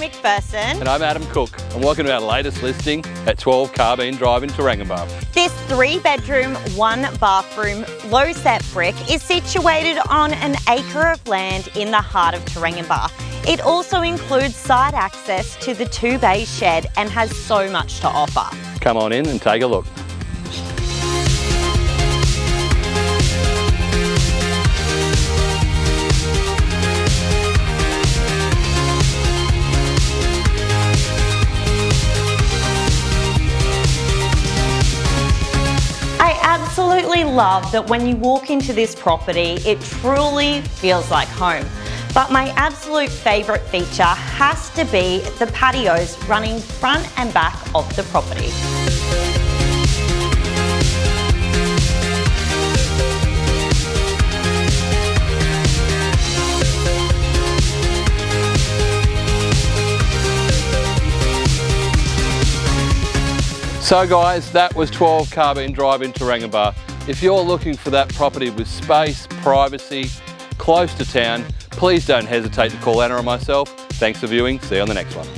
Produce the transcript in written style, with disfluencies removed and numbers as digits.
McPherson. And I'm Adam Cook, and welcome to our latest listing at 12 Carbeen Drive in Taranganba. This 3-bedroom, 1-bathroom, low-set brick is situated on an acre of land in the heart of Taranganba. It also includes side access to the 2-bay shed and has so much to offer. Come on in and take a look. I absolutely love that when you walk into this property, it truly feels like home. But my absolute favourite feature has to be the patios running front and back of the property. So guys, that was 12 Carbeen Drive in Taranganba. If you're looking for that property with space, privacy, close to town, please don't hesitate to call Anna or myself. Thanks for viewing. See you on the next one.